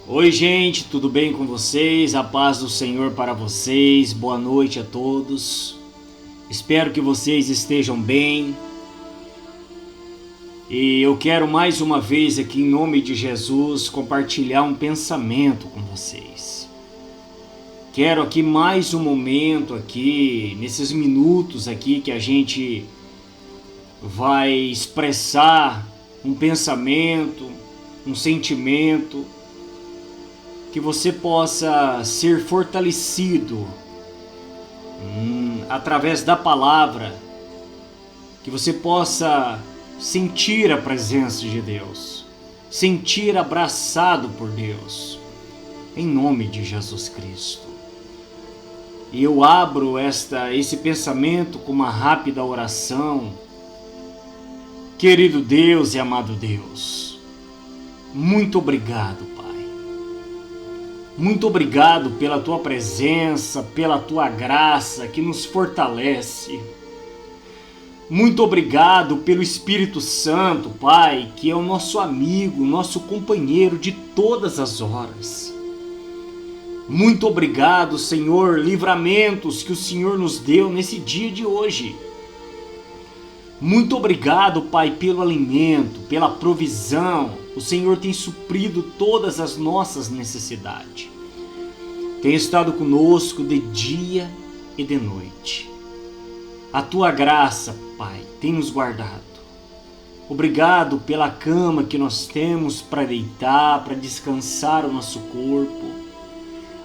Oi, gente, tudo bem com vocês? A paz do Senhor para vocês. Boa noite a todos. Espero que vocês estejam bem. E eu quero mais uma vez aqui em nome de Jesus compartilhar um pensamento com vocês. Quero aqui mais um momento aqui, nesses minutos aqui que a gente vai expressar um pensamento, um sentimento, que você possa ser fortalecido através da palavra, que você possa sentir a presença de Deus, sentir abraçado por Deus, em nome de Jesus Cristo. E eu abro esse pensamento com uma rápida oração. Querido Deus e amado Deus, muito obrigado, Pai. Muito obrigado pela Tua presença, pela Tua graça que nos fortalece. Muito obrigado pelo Espírito Santo, Pai, que é o nosso amigo, nosso companheiro de todas as horas. Muito obrigado, Senhor, livramentos que o Senhor nos deu nesse dia de hoje. Muito obrigado, Pai, pelo alimento, pela provisão. O Senhor tem suprido todas as nossas necessidades. Tem estado conosco de dia e de noite. A Tua graça, Pai, tem nos guardado. Obrigado pela cama que nós temos para deitar, para descansar o nosso corpo.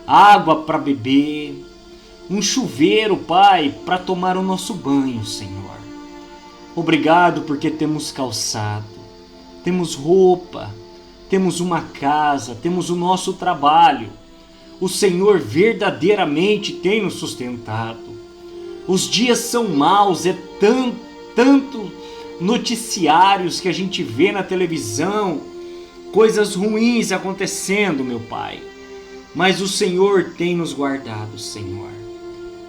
Água para beber. Um chuveiro, Pai, para tomar o nosso banho, Senhor. Obrigado porque temos calçado, temos roupa, temos uma casa, temos o nosso trabalho. O Senhor verdadeiramente tem nos sustentado. Os dias são maus, é tanto noticiários que a gente vê na televisão, coisas ruins acontecendo, meu Pai. Mas o Senhor tem nos guardado, Senhor.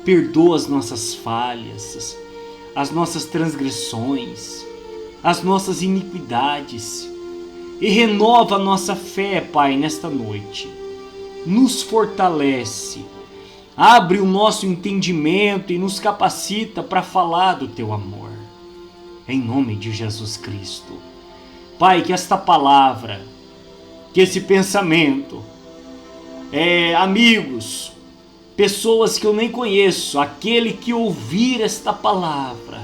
Perdoa as nossas falhas, as nossas transgressões, as nossas iniquidades, e renova a nossa fé, Pai, nesta noite. Nos fortalece, abre o nosso entendimento e nos capacita para falar do Teu amor, em nome de Jesus Cristo. Pai, que esta palavra, que esse pensamento, amigos, pessoas que eu nem conheço, aquele que ouvir esta palavra,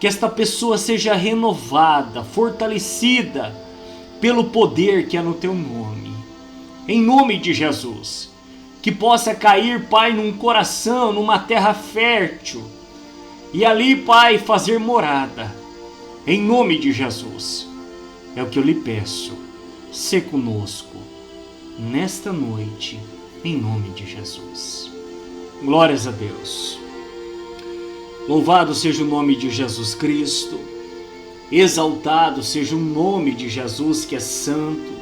que esta pessoa seja renovada, fortalecida pelo poder que é no Teu nome, em nome de Jesus, que possa cair, Pai, num coração, numa terra fértil, e ali, Pai, fazer morada, em nome de Jesus. É o que eu lhe peço, sê conosco, nesta noite, em nome de Jesus. Glórias a Deus. Louvado seja o nome de Jesus Cristo. Exaltado seja o nome de Jesus, que é santo.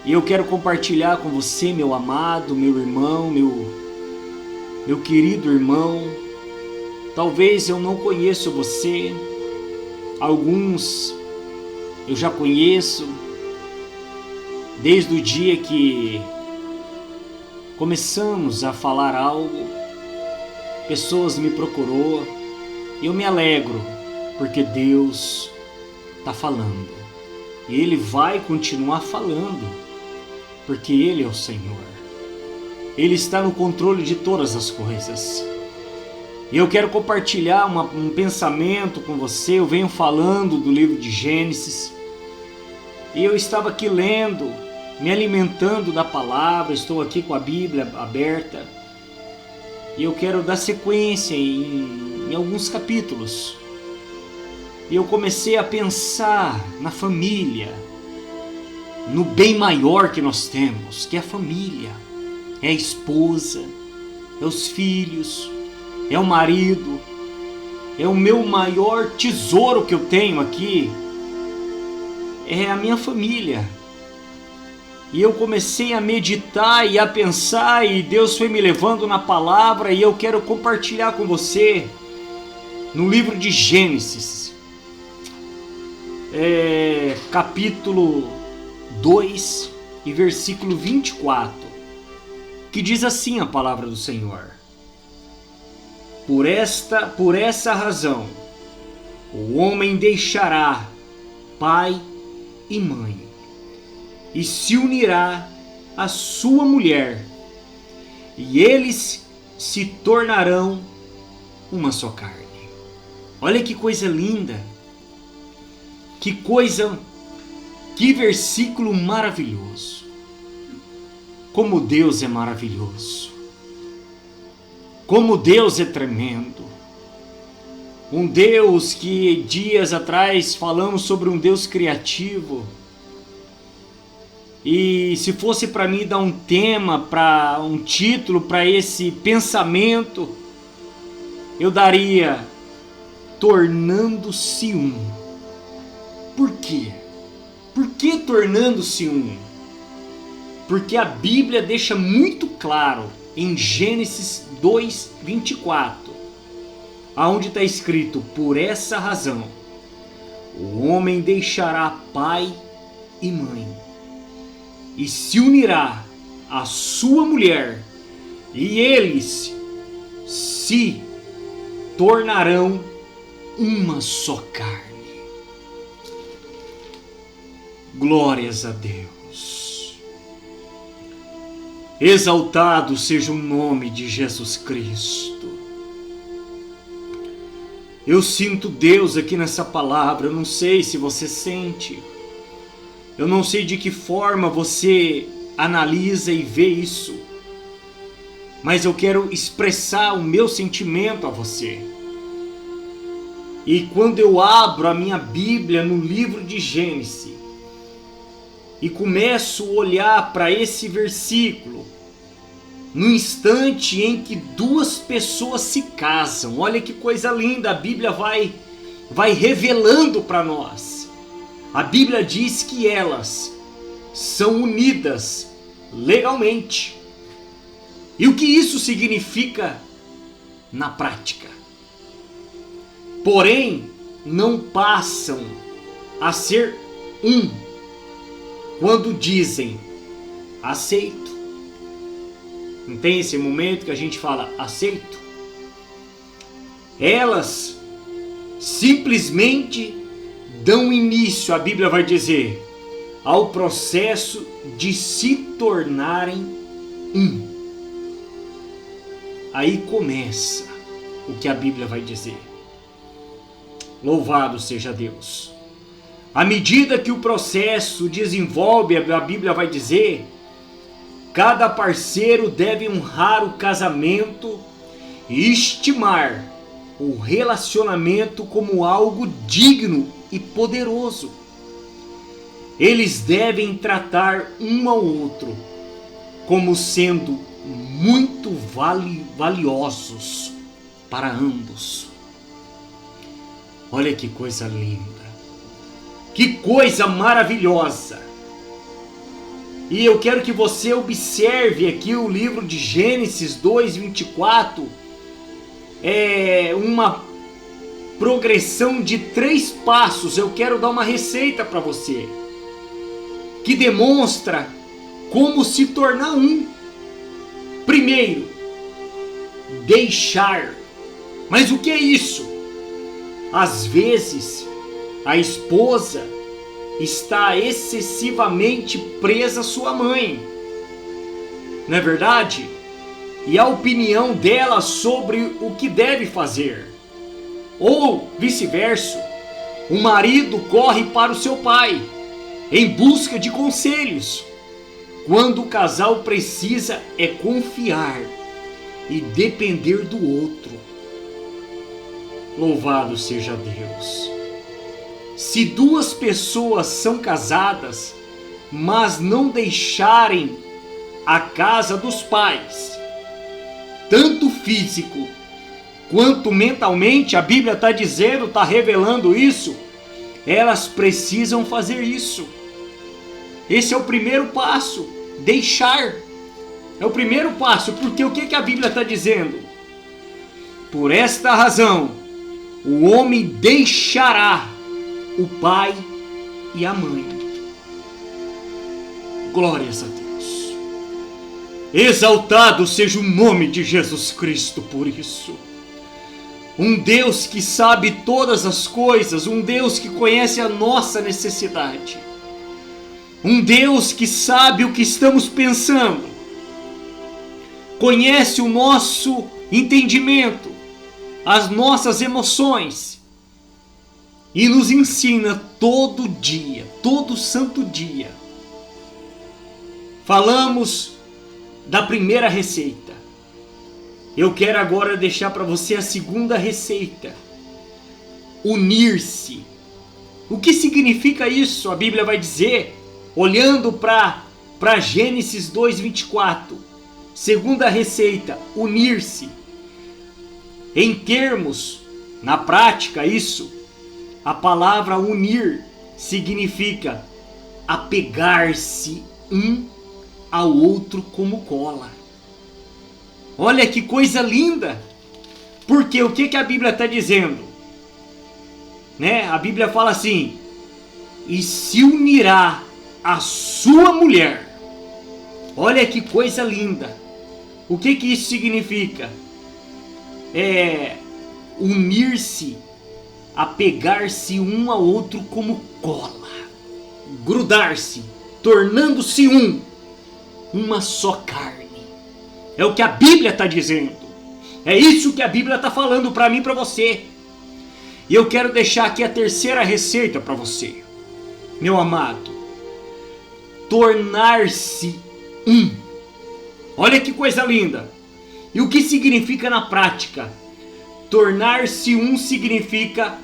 E eu quero compartilhar com você, meu amado, meu irmão, meu querido irmão. Talvez eu não conheça você. Alguns eu já conheço desde o dia que começamos a falar algo, pessoas me procurou, e eu me alegro, porque Deus está falando, e Ele vai continuar falando, porque Ele é o Senhor, Ele está no controle de todas as coisas. E eu quero compartilhar um pensamento com você. Eu venho falando do livro de Gênesis, e eu estava aqui lendo, me alimentando da palavra, estou aqui com a Bíblia aberta, e eu quero dar sequência em alguns capítulos. E eu comecei a pensar na família, no bem maior que nós temos, que é a família, é a esposa, é os filhos, é o marido, é o meu maior tesouro que eu tenho aqui, é a minha família. E eu comecei a meditar e a pensar, e Deus foi me levando na palavra, e eu quero compartilhar com você no livro de Gênesis, capítulo 2, e versículo 24, que diz assim a palavra do Senhor: Por essa razão, o homem deixará pai e mãe, e se unirá à sua mulher, e eles se tornarão uma só carne. Olha que coisa linda, que versículo maravilhoso. Como Deus é maravilhoso, como Deus é tremendo. Um Deus que dias atrás falamos sobre um Deus criativo. E se fosse para mim dar um tema, para um título para esse pensamento, eu daria Tornando-se Um. Por quê? Por que tornando-se um? Porque a Bíblia deixa muito claro em Gênesis 2:24, aonde está escrito: por essa razão, o homem deixará pai e mãe, e se unirá à sua mulher, e eles se tornarão uma só carne. Glórias a Deus. Exaltado seja o nome de Jesus Cristo. Eu sinto Deus aqui nessa palavra. Eu não sei se você sente. Eu não sei de que forma você analisa e vê isso. Mas eu quero expressar o meu sentimento a você. E quando eu abro a minha Bíblia no livro de Gênesis e começo a olhar para esse versículo, no instante em que duas pessoas se casam, olha que coisa linda, a Bíblia vai revelando para nós. A Bíblia diz que elas são unidas legalmente. E o que isso significa na prática? Porém, não passam a ser um quando dizem aceito. Não tem esse momento que a gente fala aceito? Elas simplesmente dão início, a Bíblia vai dizer, ao processo de se tornarem um. Aí começa o que a Bíblia vai dizer. Louvado seja Deus. À medida que o processo desenvolve, a Bíblia vai dizer, cada parceiro deve honrar o casamento e estimar o relacionamento como algo digno e poderoso. Eles devem tratar um ao outro como sendo muito valiosos para ambos. Olha que coisa linda, que coisa maravilhosa. E eu quero que você observe aqui o livro de Gênesis 2:24, é uma progressão de 3 passos. Eu quero dar uma receita para você, que demonstra como se tornar um. Primeiro, deixar. Mas o que é isso? Às vezes, a esposa está excessivamente presa à sua mãe, não é verdade? E a opinião dela sobre o que deve fazer. Ou vice-versa, o marido corre para o seu pai em busca de conselhos, quando o casal precisa é confiar e depender do outro. Louvado seja Deus. Se duas pessoas são casadas, mas não deixarem a casa dos pais, tanto físico quanto mentalmente, a Bíblia está dizendo, está revelando isso, elas precisam fazer isso. Esse é o primeiro passo, deixar. É o primeiro passo, porque o que a Bíblia está dizendo? Por esta razão, o homem deixará o pai e a mãe. Glórias a Deus. Exaltado seja o nome de Jesus Cristo por isso. Um Deus que sabe todas as coisas, um Deus que conhece a nossa necessidade. Um Deus que sabe o que estamos pensando. Conhece o nosso entendimento, as nossas emoções. E nos ensina todo dia, todo santo dia. Falamos da primeira receita. Eu quero agora deixar para você a segunda receita. Unir-se. O que significa isso? A Bíblia vai dizer, olhando para Gênesis 2:24. Segunda receita, unir-se. Em termos, na prática, isso, a palavra unir significa apegar-se um ao outro como cola. Olha que coisa linda! Porque o que a Bíblia está dizendo? Né? A Bíblia fala assim: e se unirá a sua mulher. Olha que coisa linda! O que isso significa? É unir-se, apegar-se um ao outro como cola, grudar-se, tornando-se uma só carne. É o que a Bíblia está dizendo. É isso que a Bíblia está falando para mim e para você. E eu quero deixar aqui a terceira receita para você, meu amado. Tornar-se um. Olha que coisa linda. E o que significa na prática? Tornar-se um significa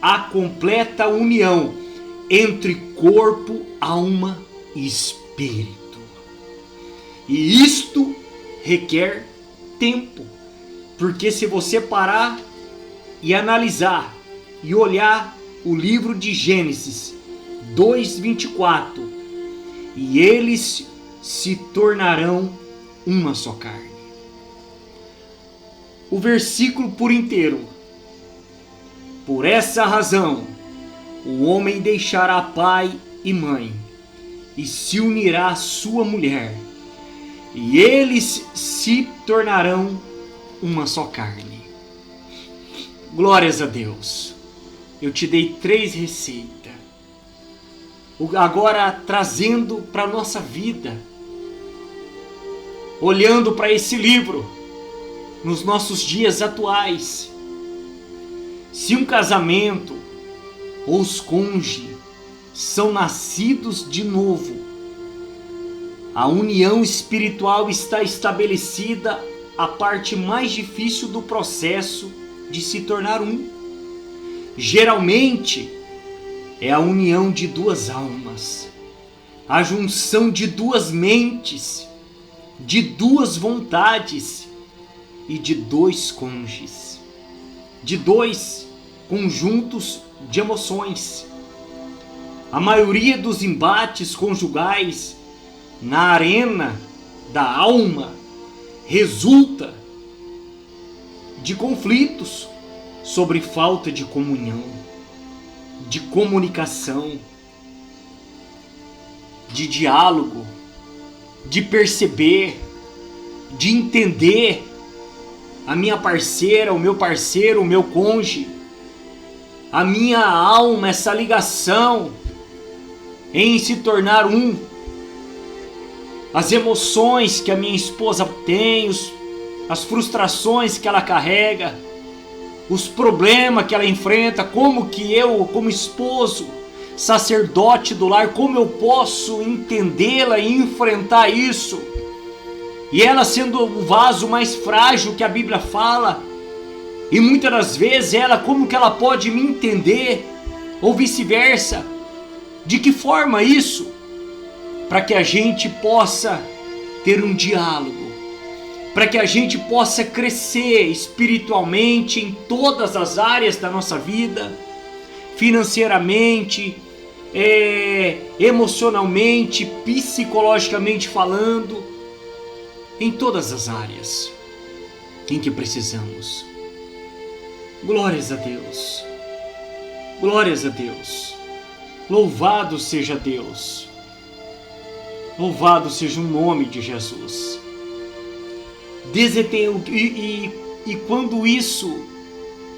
a completa união entre corpo, alma e espírito. E isto requer tempo, porque se você parar e analisar e olhar o livro de Gênesis 2:24, e eles se tornarão uma só carne. O versículo por inteiro. Por essa razão, o homem deixará pai e mãe e se unirá à sua mulher, e eles se tornarão uma só carne. Glórias a Deus. Eu te dei 3 receitas. Agora trazendo para a nossa vida, olhando para esse livro, nos nossos dias atuais. Se um casamento ou os cônjuges são nascidos de novo, a união espiritual está estabelecida, a parte mais difícil do processo de se tornar um. Geralmente é a união de 2 almas, a junção de 2 mentes, de 2 vontades e de 2 cônjuges, de 2 conjuntos de emoções. A maioria dos embates conjugais na arena da alma resulta de conflitos sobre falta de comunhão, de comunicação, de diálogo, de perceber, de entender a minha parceira, o meu parceiro, o meu cônjuge, a minha alma, essa ligação em se tornar um. As emoções que a minha esposa tem, as frustrações que ela carrega, os problemas que ela enfrenta, como que eu, como esposo, sacerdote do lar, como eu posso entendê-la e enfrentar isso? E ela sendo o vaso mais frágil que a Bíblia fala, e muitas das vezes ela, como que ela pode me entender, ou vice-versa? De que forma isso? Para que a gente possa ter um diálogo, para que a gente possa crescer espiritualmente em todas as áreas da nossa vida, financeiramente, emocionalmente, psicologicamente falando, em todas as áreas em que precisamos. Glórias a Deus, glórias a Deus, louvado seja Deus. Louvado seja o nome de Jesus. E quando isso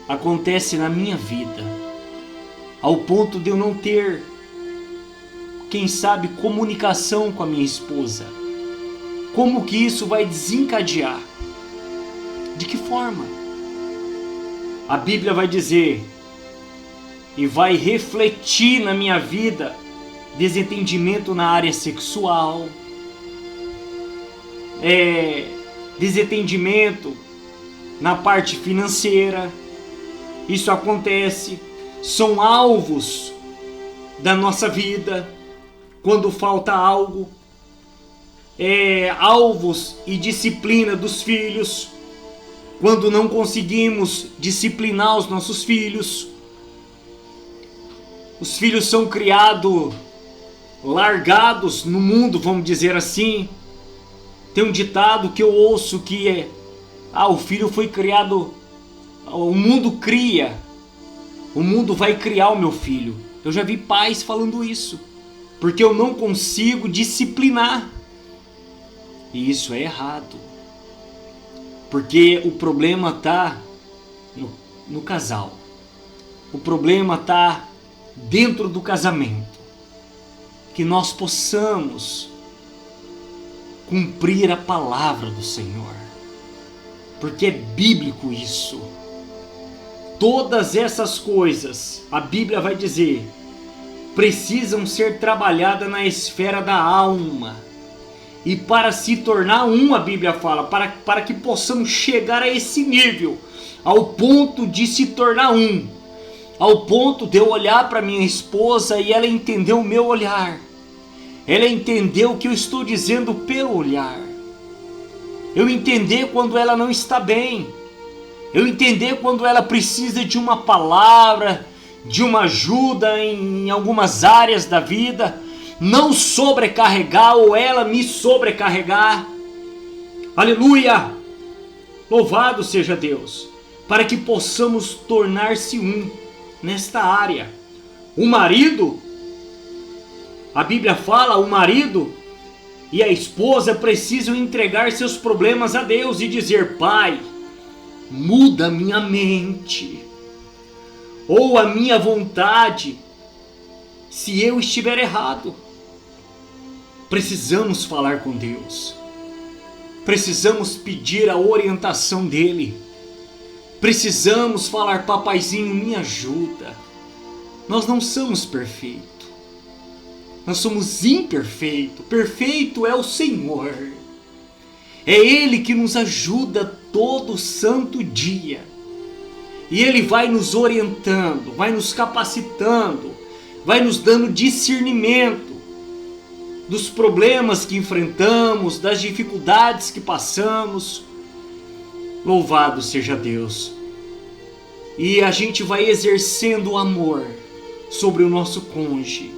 acontece na minha vida, ao ponto de eu não ter, quem sabe, comunicação com a minha esposa, como que isso vai desencadear? De que forma? A Bíblia vai dizer e vai refletir na minha vida desentendimento na área sexual, desentendimento na parte financeira. Isso acontece, são alvos da nossa vida quando falta algo, alvos e disciplina dos filhos, quando não conseguimos disciplinar os nossos filhos. Os filhos são criados, largados no mundo, vamos dizer assim. Tem um ditado que eu ouço que é: o filho foi criado, o mundo cria, o mundo vai criar o meu filho. Eu já vi pais falando isso, porque eu não consigo disciplinar. E isso é errado, porque o problema está no casal. O problema está dentro do casamento. Que nós possamos cumprir a palavra do Senhor, porque é bíblico isso. Todas essas coisas, a Bíblia vai dizer, precisam ser trabalhadas na esfera da alma. E para se tornar um, a Bíblia fala, para que possamos chegar a esse nível, ao ponto de se tornar um, ao ponto de eu olhar para minha esposa e ela entender o meu olhar, ela entender o que eu estou dizendo pelo olhar, eu entender quando ela não está bem, eu entender quando ela precisa de uma palavra, de uma ajuda em algumas áreas da vida, não sobrecarregar ou ela me sobrecarregar. Aleluia! Louvado seja Deus, para que possamos tornar-se um nesta área. O marido, a Bíblia fala, o marido e a esposa precisam entregar seus problemas a Deus e dizer: Pai, muda a minha mente ou a minha vontade se eu estiver errado. Precisamos falar com Deus, precisamos pedir a orientação dele, precisamos falar: papaizinho, me ajuda. Nós não somos perfeitos, nós somos imperfeitos. Perfeito é o Senhor, é Ele que nos ajuda todo santo dia, e Ele vai nos orientando, vai nos capacitando, vai nos dando discernimento dos problemas que enfrentamos, das dificuldades que passamos. Louvado seja Deus. E a gente vai exercendo o amor sobre o nosso cônjuge,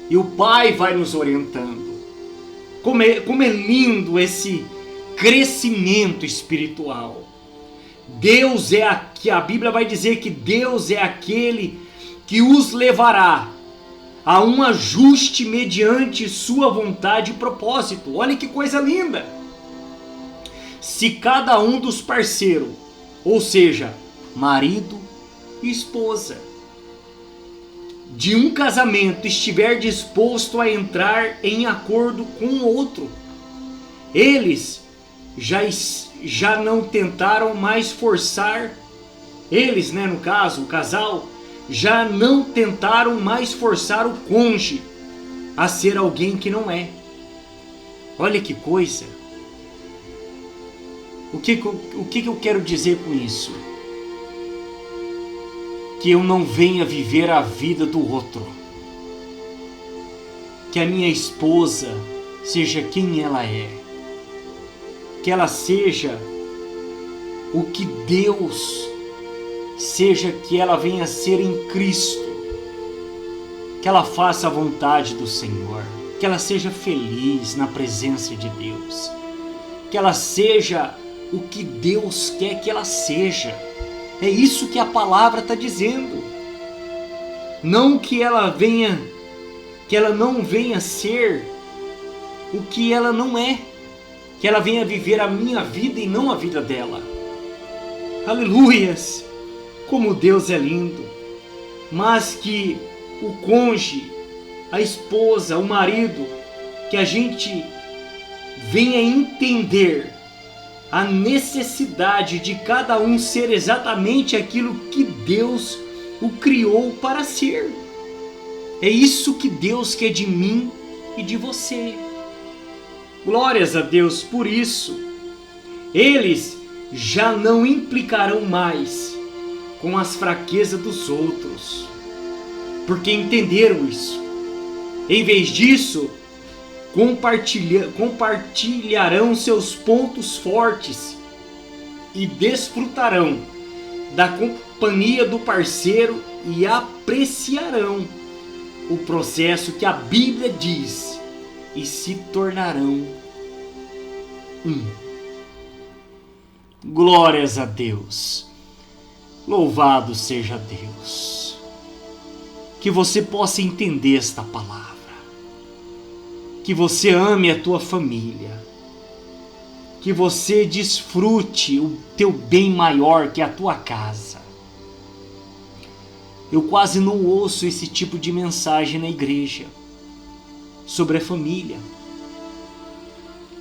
e o Pai vai nos orientando. Como é lindo esse crescimento espiritual. Deus é aqui, a Bíblia vai dizer que Deus é aquele que os levará a um ajuste mediante sua vontade e propósito. Olha que coisa linda! Se cada um dos parceiros, ou seja, marido e esposa, de um casamento estiver disposto a entrar em acordo com o outro, eles já não tentaram mais forçar, eles, no caso, o casal, já não tentaram mais forçar o cônjuge a ser alguém que não é. Olha que coisa! O que eu quero dizer com isso? Que eu não venha viver a vida do outro. Que a minha esposa seja quem ela é. Que ela seja o que Deus seja, que ela venha a ser em Cristo. Que ela faça a vontade do Senhor. Que ela seja feliz na presença de Deus. Que ela seja o que Deus quer que ela seja. É isso que a palavra está dizendo. Não que ela não venha ser o que ela não é. Que ela venha viver a minha vida e não a vida dela. Aleluias! Como Deus é lindo. Mas que o cônjuge, a esposa, o marido, que a gente venha entender a necessidade de cada um ser exatamente aquilo que Deus o criou para ser. É isso que Deus quer de mim e de você. Glórias a Deus por isso. Eles já não implicarão mais com as fraquezas dos outros, porque entenderam isso. Em vez disso, compartilharão seus pontos fortes e desfrutarão da companhia do parceiro e apreciarão o processo que a Bíblia diz e se tornarão um. Glórias a Deus. Louvado seja Deus. Que você possa entender esta palavra. Que você ame a tua família. Que você desfrute o teu bem maior, que é a tua casa. Eu quase não ouço esse tipo de mensagem na igreja sobre a família.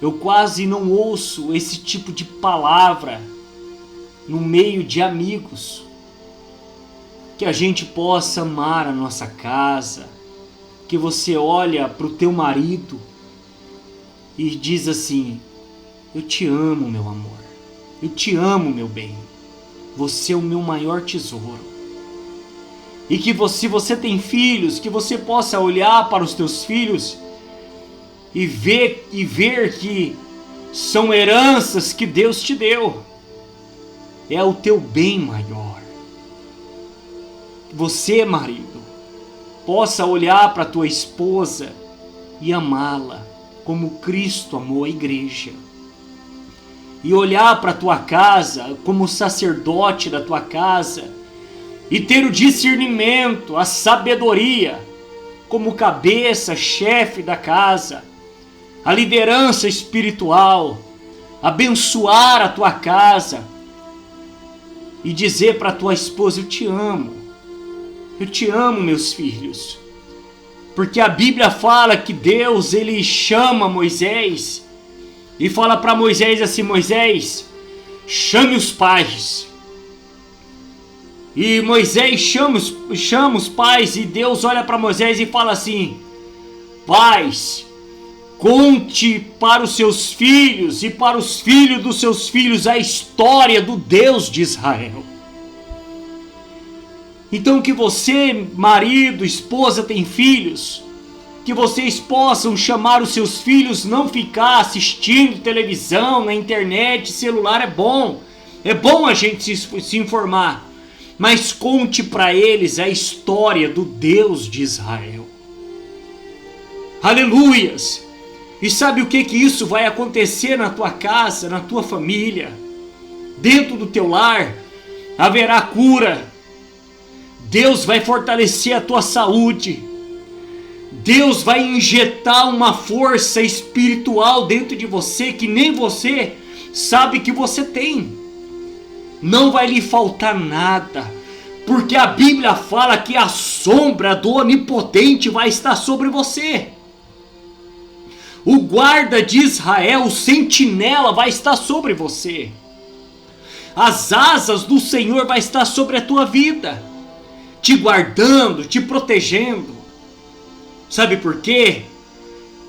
Eu quase não ouço esse tipo de palavra no meio de amigos. Que a gente possa amar a nossa casa. Que você olha para o teu marido e diz assim: eu te amo, meu amor. Eu te amo, meu bem. Você é o meu maior tesouro. E que se você tem filhos, que você possa olhar para os teus filhos e ver que são heranças que Deus te deu. É o teu bem maior. Você, marido, possa olhar para a tua esposa e amá-la como Cristo amou a igreja. E olhar para a tua casa como sacerdote da tua casa e ter o discernimento, a sabedoria como cabeça, chefe da casa, a liderança espiritual, abençoar a tua casa e dizer para a tua esposa: eu te amo. Eu te amo, meus filhos. Porque a Bíblia fala que Deus, ele chama Moisés e fala para Moisés assim: Moisés, chame os pais. E Moisés chama os pais e Deus olha para Moisés e fala assim: pais, conte para os seus filhos e para os filhos dos seus filhos a história do Deus de Israel. Então que você, marido, esposa, tem filhos, que vocês possam chamar os seus filhos, não ficar assistindo televisão, na internet, celular é bom a gente se informar, mas conte para eles a história do Deus de Israel. Aleluias! E sabe o que isso vai acontecer na tua casa, na tua família? Dentro do teu lar haverá cura. Deus vai fortalecer a tua saúde. Deus vai injetar uma força espiritual dentro de você que nem você sabe que você tem. Não vai lhe faltar nada, porque a Bíblia fala que a sombra do Onipotente vai estar sobre você. O guarda de Israel, o sentinela, vai estar sobre você. As asas do Senhor vai estar sobre a tua vida, te guardando, te protegendo. Sabe por quê?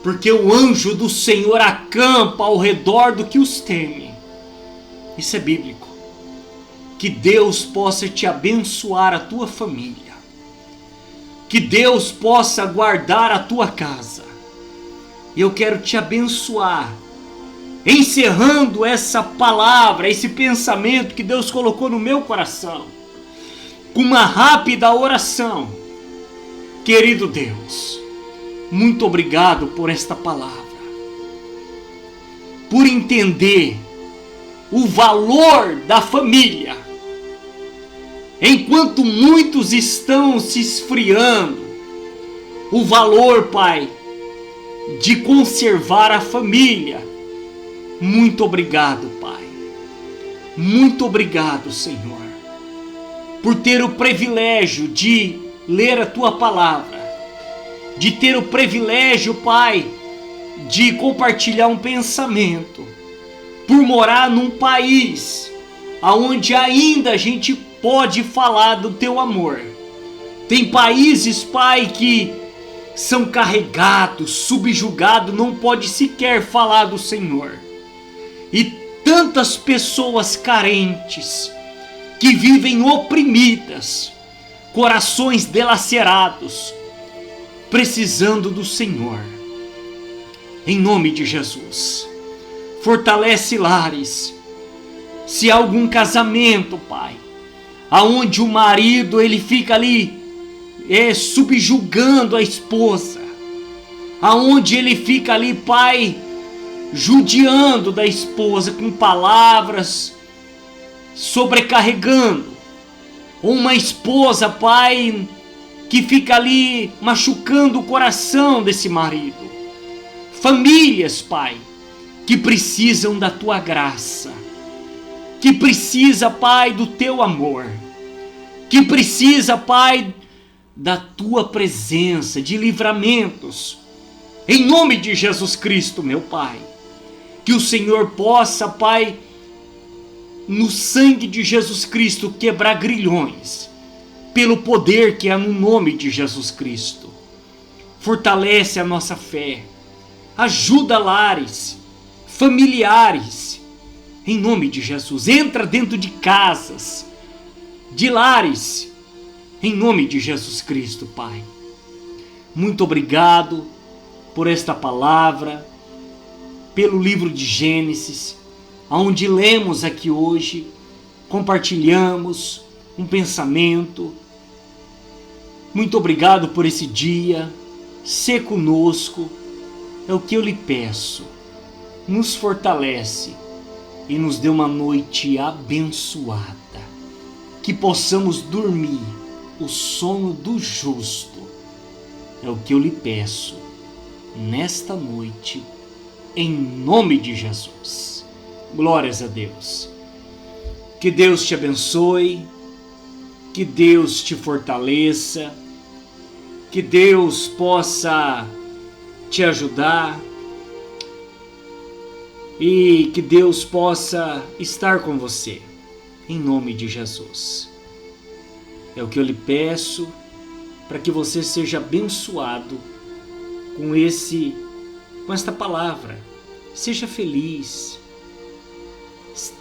Porque o anjo do Senhor acampa ao redor do que os teme. Isso é bíblico. Que Deus possa te abençoar a tua família. Que Deus possa guardar a tua casa. Eu quero te abençoar, encerrando essa palavra, esse pensamento que Deus colocou no meu coração, com uma rápida oração. Querido Deus, muito obrigado por esta palavra, por entender o valor da família. Enquanto muitos estão se esfriando, o valor, Pai, de conservar a família. Muito obrigado, Pai. Muito obrigado, Senhor, por ter o privilégio de ler a Tua palavra, de ter o privilégio, Pai, de compartilhar um pensamento, por morar num país onde ainda a gente pode falar do Teu amor. Tem países, Pai, que são carregados, subjugados, não pode sequer falar do Senhor. E tantas pessoas carentes, que vivem oprimidas, corações dilacerados, precisando do Senhor. Em nome de Jesus, fortalece lares. Se há algum casamento, Pai, aonde o marido ele fica ali subjugando a esposa, aonde ele fica ali, Pai, judiando da esposa com palavras, sobrecarregando, ou uma esposa, Pai, que fica ali machucando o coração desse marido. Famílias, Pai, que precisam da Tua graça, que precisa, Pai, do Teu amor, que precisa, Pai, da Tua presença, de livramentos. Em nome de Jesus Cristo, meu Pai, que o Senhor possa, Pai, no sangue de Jesus Cristo, quebrar grilhões, pelo poder que há no nome de Jesus Cristo. Fortalece a nossa fé, ajuda lares, familiares, em nome de Jesus. Entra dentro de casas, de lares, em nome de Jesus Cristo, Pai. Muito obrigado por esta palavra, pelo livro de Gênesis, onde lemos aqui hoje, compartilhamos um pensamento. Muito obrigado por esse dia, sê conosco, é o que eu lhe peço. Nos fortalece e nos dê uma noite abençoada, que possamos dormir o sono do justo, é o que eu lhe peço nesta noite, em nome de Jesus. Glórias a Deus. Que Deus te abençoe, que Deus te fortaleça, que Deus possa te ajudar e que Deus possa estar com você, em nome de Jesus. É o que eu lhe peço, para que você seja abençoado com esta palavra. Seja feliz,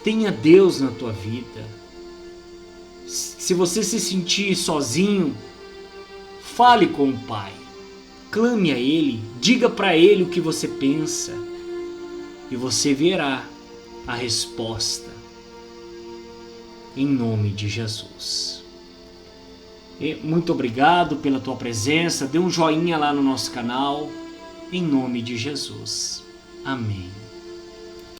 tenha Deus na tua vida. Se você se sentir sozinho, fale com o Pai, clame a Ele, diga para Ele o que você pensa, e você verá a resposta, em nome de Jesus. E muito obrigado pela tua presença, dê um joinha lá no nosso canal, em nome de Jesus. Amém.